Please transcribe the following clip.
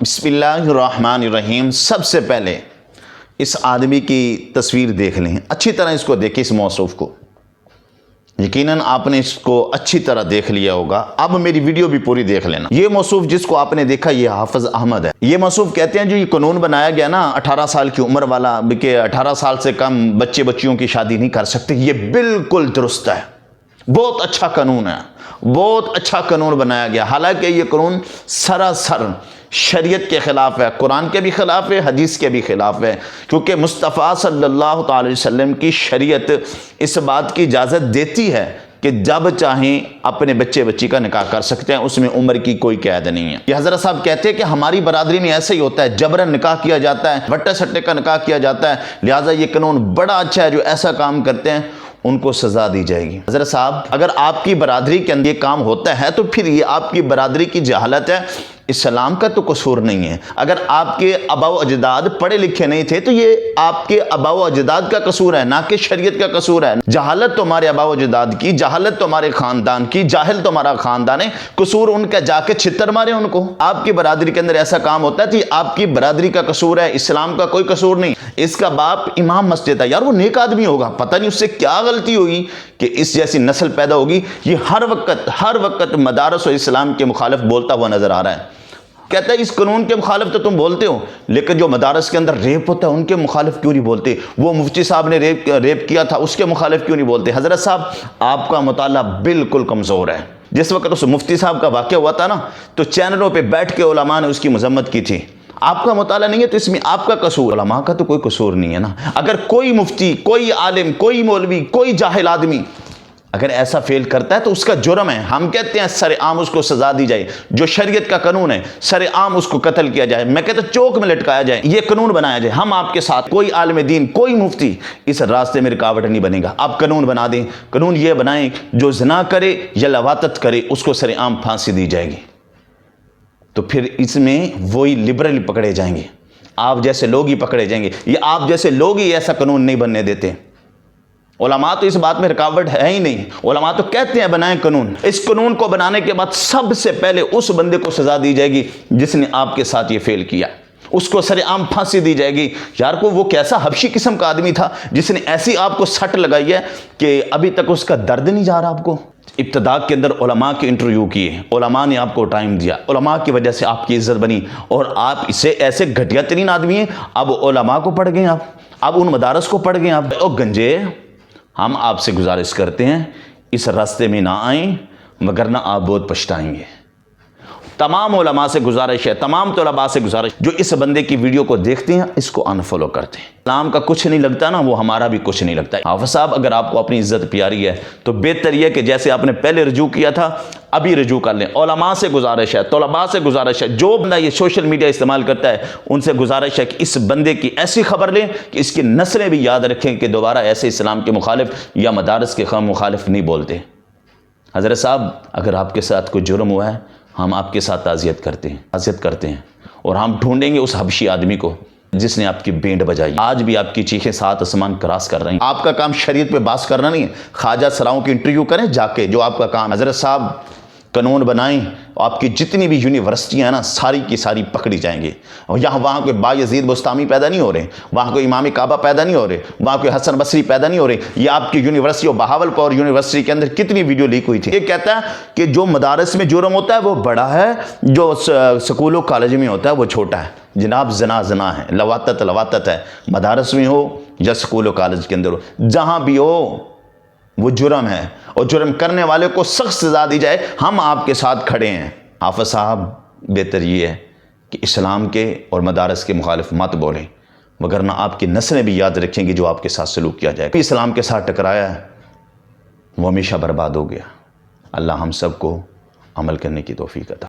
बिस्मिल्लाहिर्रहमानिर्रहीम। सबसे पहले इस आदमी की तस्वीर देख लें, अच्छी तरह इसको देखें, इस मौसूफ को। यकीनन आपने इसको अच्छी तरह देख लिया होगा। अब मेरी वीडियो भी पूरी देख लेना। ये मौसूफ जिसको आपने देखा, ये हाफिज अहमद है। ये मौसूफ कहते हैं जो ये कानून बनाया गया ना 18 साल की उम्र वाला, कि 18 साल से कम बच्चे बच्चियों की शादी नहीं कर सकते, ये बिल्कुल दुरुस्त है। बहुत अच्छा कानून है, बहुत अच्छा कानून बनाया गया। हालांकि ये कानून सरासर शरीयत के ख़िलाफ़ है, कुरान के भी ख़िलाफ़ है, हदीस के भी ख़िलाफ़ है, क्योंकि मुस्तफ़ा सल्लल्लाहु अलैहि वसल्लम की शरीयत इस बात की इजाज़त देती है कि जब चाहें अपने बच्चे बच्ची का निकाह कर सकते हैं, उसमें उम्र की कोई कैद नहीं है। ये हज़रत साहब कहते हैं कि हमारी बरादरी में ऐसे ही होता है, जबरन निकाह किया जाता है, वट्टे सट्टे का निकाह किया जाता है। लिहाजा ये कानून बड़ा अच्छा है। जो ऐसा काम करते हैं उनको सज़ा दी जाएगी। हज़रत साहब, अगर आपकी बरादरी के अंदर ये काम होता है तो फिर ये आपकी बरादरी की जहालत है, इस्लाम का तो कसूर नहीं है। अगर आपके आबाओ अजदाद पढ़े लिखे नहीं थे तो ये आपके आबाओ अजदाद का कसूर है, ना कि शरीयत का कसूर है। जहालत तो हमारे आबाओ अजदाद की, जहालत तो हमारे खानदान की, जाहिल तो हमारा खानदान है, कसूर उनका, जाके छितर मारे उनको। आपकी बरादरी के अंदर ऐसा काम होता है तो आपकी बरादरी का कसूर है, इस्लाम का कोई कसूर नहीं। इसका बाप इमाम मस्जिद है, यार वो नेक आदमी होगा, पता नहीं उससे क्या गलती होगी कि इस जैसी नस्ल पैदा होगी। ये हर वक्त मदारस और इस्लाम के मुखालिफ बोलता हुआ नजर आ रहा है। कहता है इस कानून के मुखालिफ तो तुम बोलते हो, लेकिन जो मदारस के अंदर रेप होता है उनके मुखालिफ क्यों नहीं बोलते? वो मुफ्ती साहब ने रेप किया था, उसके मुखालिफ क्यों नहीं बोलते? हज़रत साहब, आपका मुताला बिल्कुल कमज़ोर है। जिस वक्त उस मुफ्ती साहब का वाक़या हुआ था ना, तो चैनलों पे बैठ के उलमा ने उसकी मजम्मत की थी। आपका मुताला नहीं है तो इसमें आपका कसूर, उलमा का तो कोई कसूर नहीं है ना। अगर कोई मुफ्ती, कोई आलिम, कोई मौलवी, कोई जाहिल आदमी अगर ऐसा फेल करता है तो उसका जुर्म है। हम कहते हैं सरे आम उसको सजा दी जाए, जो शरीयत का कानून है, सरे आम उसको कत्ल किया जाए। मैं कहता चौक में लटकाया जाए, ये कानून बनाया जाए। हम आपके साथ, कोई आलिम दीन, कोई मुफ्ती इस रास्ते में रुकावट नहीं बनेगा। आप कानून बना दें, कानून ये बनाएं जो ज़िना करे या लवातत करे उसको सरे आम फांसी दी जाएगी। तो फिर इसमें वही लिबरल पकड़े जाएंगे, आप जैसे लोग ही पकड़े जाएंगे। ये आप जैसे लोग ही ऐसा कानून नहीं बनने देते। उलमा तो इस बात में रुकावट है ही नहीं। उलमा तो कहते हैं बनाएं कानून। इस कानून को बनाने के बाद सबसे पहले उस बंदे को सजा दी जाएगी जिसने आपके साथ ये फेल किया, उसको सरेआम फांसी दी जाएगी। यार को वो कैसा हबशी किस्म का आदमी था जिसने ऐसी आपको सट लगाई है कि अभी तक उसका दर्द नहीं जा रहा आपको। इब्तदा के अंदर उलमा के इंटरव्यू किए, उलमा ने आपको टाइम दिया, उलमा की वजह से आपकी इज्जत बनी, और आप इससे ऐसे घटिया तरीन आदमी हैं। अब उलमा को पढ़ गए आप, अब उन मदारस को पढ़ गए आप। ओ गंजे, हम आपसे गुजारिश करते हैं इस रास्ते में ना आएं, वगरना आप बहुत पछताएंगे। तमाम उलमा से गुजारिश है, तमाम तलबा से गुजारिश, जो इस बंदे की वीडियो को देखते हैं इसको अनफॉलो करते हैं। इस्लाम का कुछ नहीं लगता ना, वो हमारा भी कुछ नहीं लगता। हाफिज साहब, अगर आपको अपनी इज्जत प्यारी है तो बेहतर यह कि जैसे आपने पहले रजू किया था अभी रजू कर लें। उलमा से गुजारिश है, तलबा से गुजारिश है, जो बंदा ये सोशल मीडिया इस्तेमाल करता है उनसे गुजारिश है कि इस बंदे की ऐसी खबर लें कि इसकी नस्लें भी याद रखें कि दोबारा ऐसे इस्लाम के मुखालिफ या मदारस के मुखालिफ नहीं बोलते। हज़रत साहब, अगर आपके साथ कोई जुर्म हुआ है, हम आपके साथ ताज़ियत करते हैं और हम ढूंढेंगे उस हबशी आदमी को जिसने आपकी बैंड बजाई। आज भी आपकी चीखें सात आसमान क्रॉस कर रही हैं। आपका काम शरीयत पे बात करना नहीं है। ख्वाजा सराओं की इंटरव्यू करें जाके, जो आपका काम। हज़रत साहब, कानून बनाएं, आपकी जितनी भी यूनिवर्सिटियाँ हैं ना, सारी की सारी पकड़ी जाएंगी। और वहाँ कोई बायज़ीद बुस्तामी पैदा नहीं हो रहे, वहाँ कोई इमाम काबा पैदा नहीं हो रहे, वहाँ कोई हसन बसरी पैदा नहीं हो रहे। ये आपकी यूनिवर्सिटी और बहावलपुर यूनिवर्सिटी के अंदर कितनी वीडियो लीक हुई थी। ये कहता है कि जो मदारस में जुर्म होता है वो बड़ा है, जो स्कूलों कॉलेज में होता है वो छोटा है। जनाब, जना है, लवातत है, मदारस में हो या स्कूलों कॉलेज के अंदर हो, जहाँ भी हो वो जुर्म है, और जुर्म करने वाले को सख्त सजा दी जाए। हम आपके साथ खड़े हैं। हाफिज साहब, बेहतर ये है कि इस्लाम के और मदारस के मुखालिफ मत बोलें, वगरना आपकी नस्लें भी याद रखेंगी जो आपके साथ सलूक किया जाएगा। इस्लाम के साथ टकराया है वो हमेशा बर्बाद हो गया। अल्लाह हम सबको अमल करने की तौफीक अता